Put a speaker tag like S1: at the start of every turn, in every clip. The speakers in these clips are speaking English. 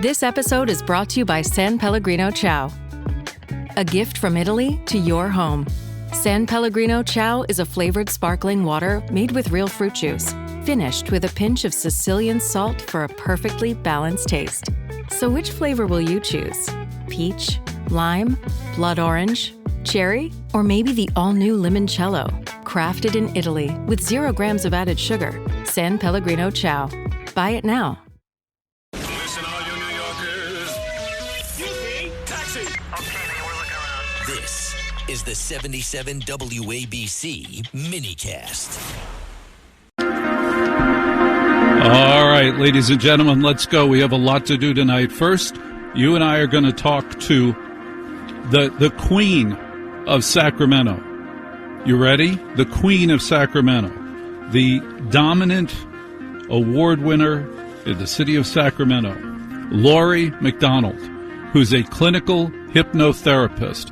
S1: This episode is brought to you by San Pellegrino Ciao. A gift from Italy to your home. San Pellegrino Ciao is a flavored sparkling water made with real fruit juice, finished with a pinch of Sicilian salt for a perfectly balanced taste. So which flavor will you choose? Peach, lime, blood orange, cherry, or maybe the all-new limoncello? Crafted in Italy with 0 grams of added sugar. San Pellegrino Ciao. Buy it now.
S2: Listen, all you New Yorkers. Excuse me, taxi. Okay, we're looking around.
S3: This is the 77 WABC minicast.
S4: All right, ladies and gentlemen, let's go. We have a lot to do tonight. First, you and I are going to talk to the Queen of Sacramento. You ready? The Queen of Sacramento, the dominant award winner in the city of Sacramento, Laurie McDonald, who's a clinical hypnotherapist.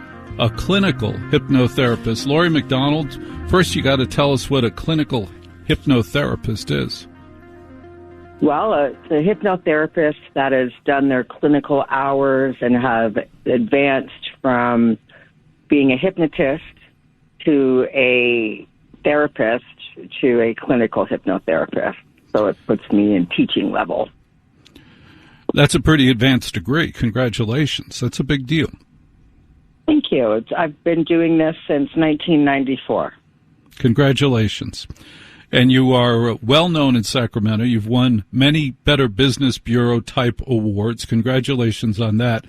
S4: Laurie McDonald, first you got to tell us what a clinical hypnotherapist is.
S5: Well, it's a hypnotherapist that has done their clinical hours and have advanced from being a hypnotist to a therapist to a clinical hypnotherapist. So it puts me in teaching level.
S4: That's a pretty advanced degree. Congratulations. That's a big deal.
S5: Thank you. I've been doing this since 1994.
S4: Congratulations. And you are well known in Sacramento. You've won many Better Business Bureau type awards. Congratulations on that.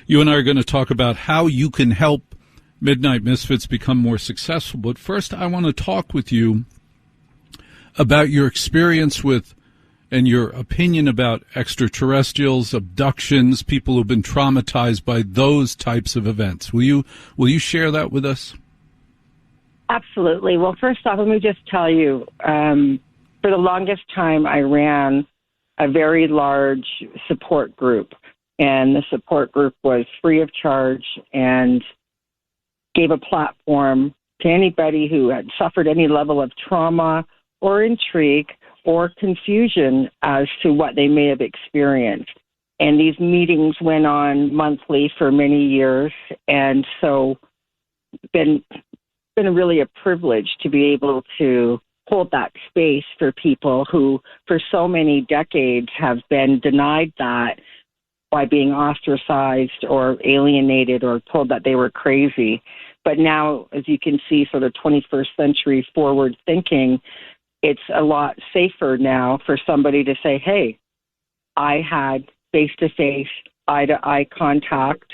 S4: You and I are going to talk about how you can help Midnight Misfits become more successful. But first, I want to talk with you about your experience with and your opinion about extraterrestrials, abductions, people who've been traumatized by those types of events. Will you share that with us?
S5: Absolutely. Well, first off, let me just tell you, for the longest time, I ran a very large support group, and the support group was free of charge and gave a platform to anybody who had suffered any level of trauma or intrigue or confusion as to what they may have experienced. And these meetings went on monthly for many years, and so been really a privilege to be able to hold that space for people who for so many decades have been denied that by being ostracized or alienated or told that they were crazy. But now, as you can see, sort of 21st century forward thinking, it's a lot safer now for somebody to say, hey, I had face-to-face, eye-to-eye contact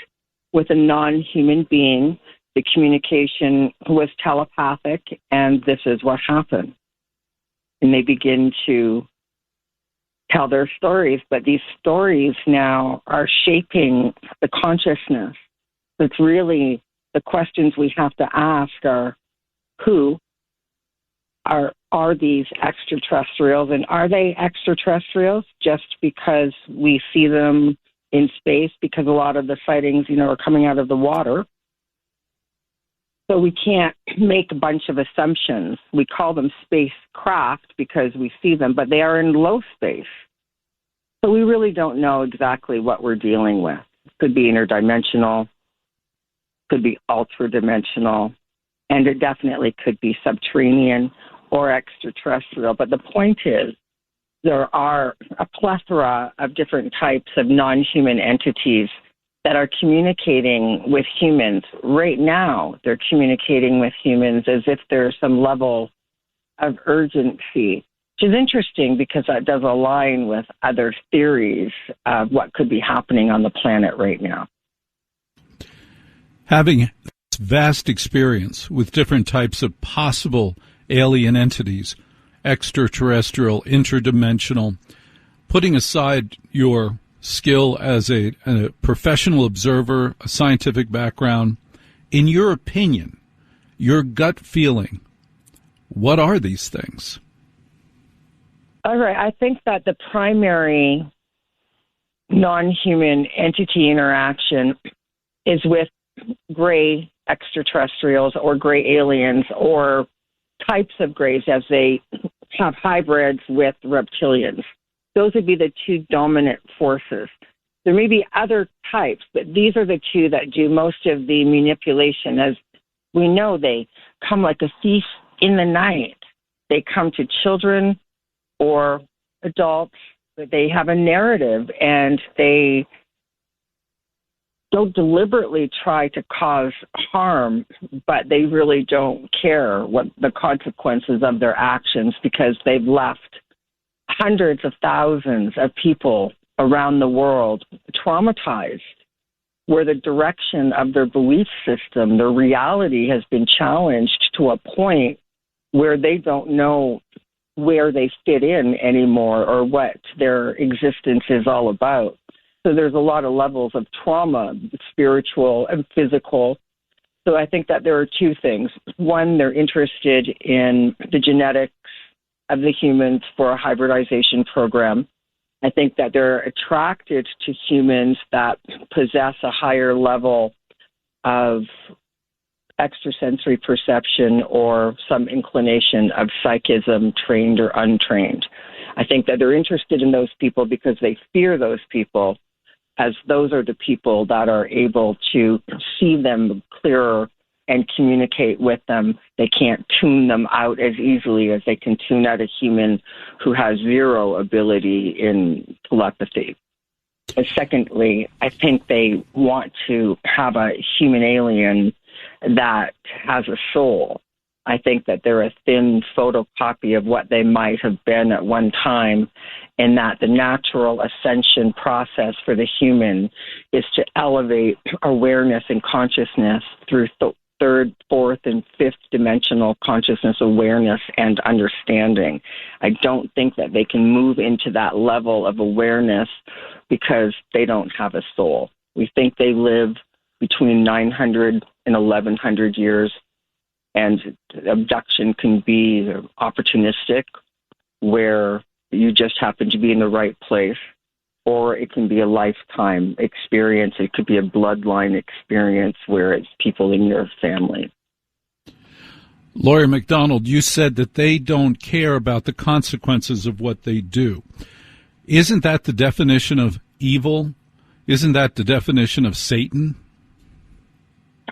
S5: with a non-human being. The communication was telepathic, and this is what happened. And they begin to tell their stories, but these stories now are shaping the consciousness. It's really the questions we have to ask are, who are these extraterrestrials, and are they extraterrestrials just because we see them in space, because a lot of the sightings, are coming out of the water? So we can't make a bunch of assumptions. We call them spacecraft because we see them, but they are in low space. So we really don't know exactly what we're dealing with. It could be interdimensional, could be ultra-dimensional, and it definitely could be subterranean or extraterrestrial. But the point is, there are a plethora of different types of non-human entities that are communicating with humans. Right now, they're communicating with humans as if there's some level of urgency, which is interesting because that does align with other theories of what could be happening on the planet right now.
S4: Having this vast experience with different types of possible alien entities, extraterrestrial, interdimensional, putting aside your skill as a professional observer, a scientific background, in your opinion, your gut feeling, what are these things?
S5: All right. I think that the primary non-human entity interaction is with gray extraterrestrials or gray aliens or types of grays as they have hybrids with reptilians. Those would be the two dominant forces. There may be other types, but these are the two that do most of the manipulation. As we know, they come like a thief in the night. They come to children or adults, but they have a narrative, and they don't deliberately try to cause harm, but they really don't care what the consequences of their actions, because they've left hundreds of thousands of people around the world traumatized, where the direction of their belief system, their reality has been challenged to a point where they don't know where they fit in anymore or what their existence is all about. So there's a lot of levels of trauma, spiritual and physical. So I think that there are two things. One, they're interested in the genetics of the humans for a hybridization program. I think that they're attracted to humans that possess a higher level of extrasensory perception or some inclination of psychism, trained or untrained. I think that they're interested in those people because they fear those people, as those are the people that are able to see them clearer and communicate with them. They can't tune them out as easily as they can tune out a human who has zero ability in telepathy. And secondly, I think they want to have a human alien that has a soul. I think that they're a thin photocopy of what they might have been at one time, and that the natural ascension process for the human is to elevate awareness and consciousness through third, fourth, and fifth dimensional consciousness awareness and understanding. I don't think that they can move into that level of awareness because they don't have a soul. We think they live between 900 and 1100 years, and abduction can be opportunistic, where you just happen to be in the right place, or it can be a lifetime experience. It could be a bloodline experience where it's people in your family.
S4: Laurie McDonald, you said that they don't care about the consequences of what they do. Isn't that the definition of evil? Isn't that the definition of Satan?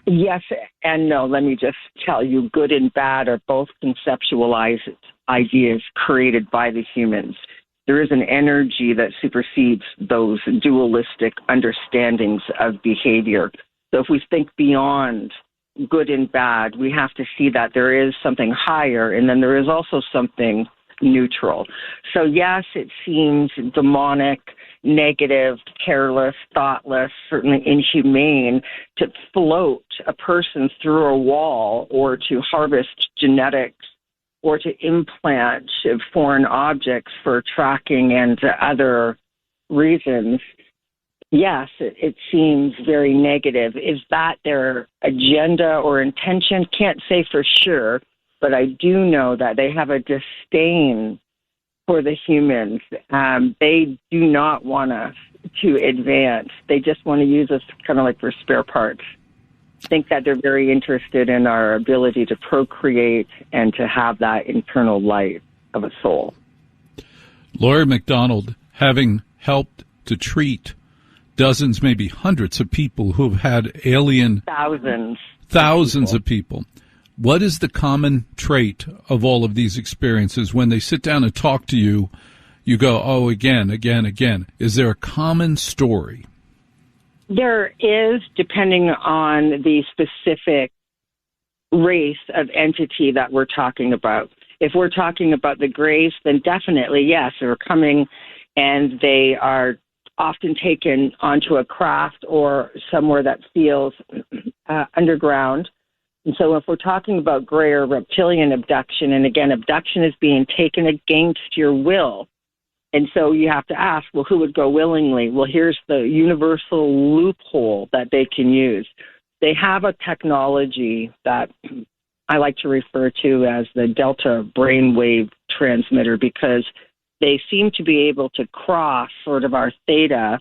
S5: Yes and no. Let me just tell you, good and bad are both conceptualized ideas created by the humans. There is an energy that supersedes those dualistic understandings of behavior. So if we think beyond good and bad, we have to see that there is something higher, and then there is also something neutral. So yes, it seems demonic, negative, careless, thoughtless, certainly inhumane to float a person through a wall, or to harvest genetics, or to implant foreign objects for tracking and other reasons. Yes, it seems very negative. Is that their agenda or intention? Can't say for sure, but I do know that they have a disdain for the humans. They do not want us to advance. They just want to use us kind of like for spare parts. I think that they're very interested in our ability to procreate and to have that internal light of a soul.
S4: Laurie McDonald, having helped to treat dozens, maybe hundreds of people who have had alien... Thousands of people. What is the common trait of all of these experiences? When they sit down and talk to you, you go, oh, again. Is there a common story?
S5: There is, depending on the specific race of entity that we're talking about. If we're talking about the Greys, then definitely, yes, they're coming, and they are often taken onto a craft or somewhere that feels underground. And so if we're talking about Grey or reptilian abduction, and again, abduction is being taken against your will. And so you have to ask, well, who would go willingly? Well, here's the universal loophole that they can use. They have a technology that I like to refer to as the delta brainwave transmitter, because they seem to be able to cross sort of our theta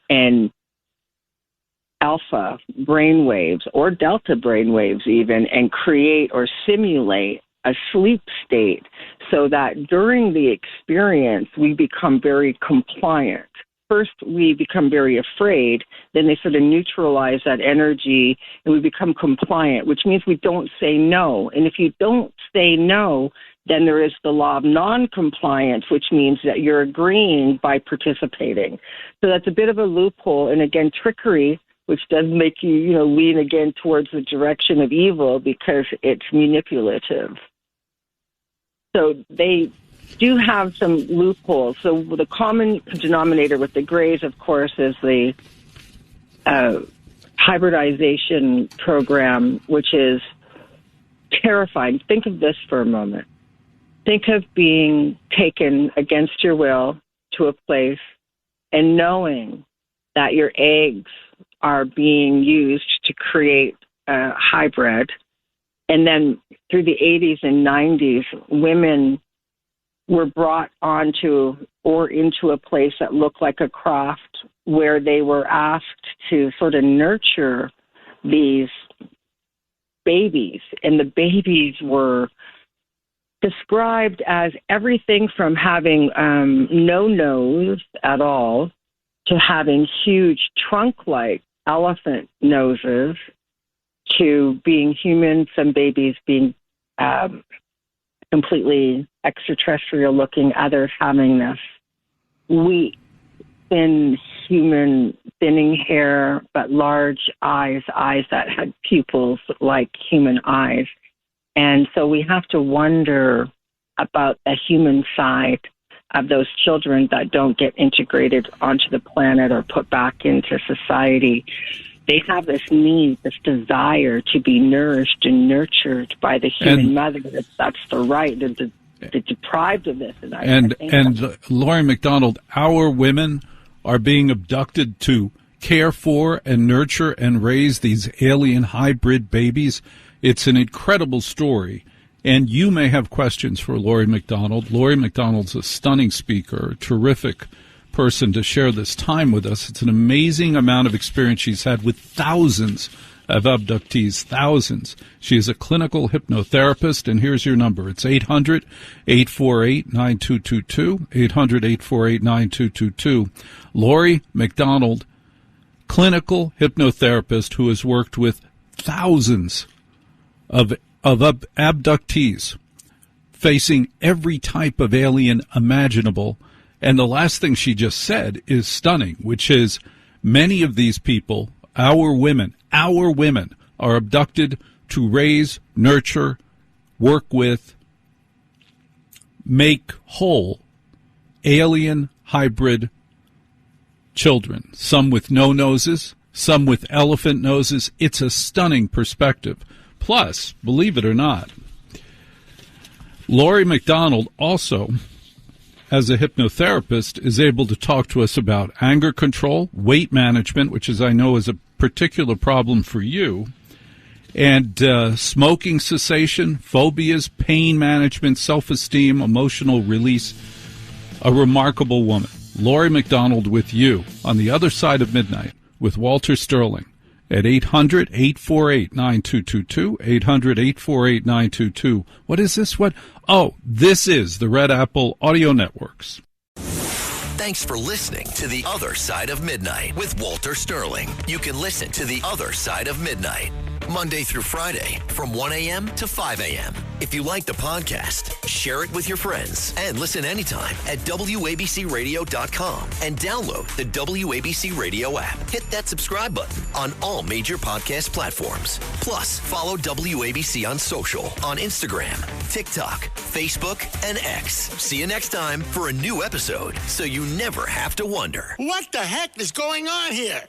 S5: and alpha brainwaves, or delta brainwaves even, and create or simulate a sleep state, so that during the experience, we become very compliant. First, we become very afraid. Then they sort of neutralize that energy, and we become compliant, which means we don't say no. And if you don't say no, then there is the law of non-compliance, which means that you're agreeing by participating. So that's a bit of a loophole. And again, trickery, which does make you, lean again towards the direction of evil because it's manipulative. So they do have some loopholes. So the common denominator with the Greys, of course, is the hybridization program, which is terrifying. Think of this for a moment. Think of being taken against your will to a place and knowing that your eggs are being used to create a hybrid. And then through the 80s and 90s, women were brought onto or into a place that looked like a craft where they were asked to sort of nurture these babies. And the babies were described as everything from having no nose at all to having huge trunk-like elephant noses to being human, some babies being completely extraterrestrial looking, others having this weak, thin human, thinning hair, but large eyes that had pupils like human eyes. And so we have to wonder about the human side of those children that don't get integrated onto the planet or put back into society. They have this need, this desire to be nourished and nurtured by the human mother. That's the right. They're deprived of this. And
S4: Laurie McDonald, our women are being abducted to care for and nurture and raise these alien hybrid babies. It's an incredible story. And you may have questions for Laurie McDonald. Laurie McDonald's a stunning speaker, a terrific person to share this time with us. It's an amazing amount of experience she's had with thousands of abductees, thousands. She is a clinical hypnotherapist, and here's your number. It's 800-848-9222, 800-848-9222. Laurie McDonald, clinical hypnotherapist who has worked with thousands of abductees facing every type of alien imaginable. And the last thing she just said is stunning, which is many of these people, our women are abducted to raise, nurture, work with, make whole alien hybrid children, some with no noses, some with elephant noses. It's a stunning perspective. Plus, believe it or not, Laurie McDonald also, as a hypnotherapist, is able to talk to us about anger control, weight management, which is, I know, is a particular problem for you, and smoking cessation, phobias, pain management, self-esteem, emotional release. A remarkable woman. Laurie McDonald with you on the other side of midnight with Walter Sterling at 800-848-9222, 800-848-9222. What is this? Oh, this is the Red Apple Audio Networks.
S3: Thanks for listening to The Other Side of Midnight with Walter Sterling. You can listen to The Other Side of Midnight Monday through Friday from 1 a.m. to 5 a.m. If you like the podcast, share it with your friends and listen anytime at WABCRadio.com and download the WABC Radio app. Hit that subscribe button on all major podcast platforms. Plus, follow WABC on social on Instagram, TikTok, Facebook, and X. See you next time for a new episode so you never have to wonder.
S2: What the heck is going on here?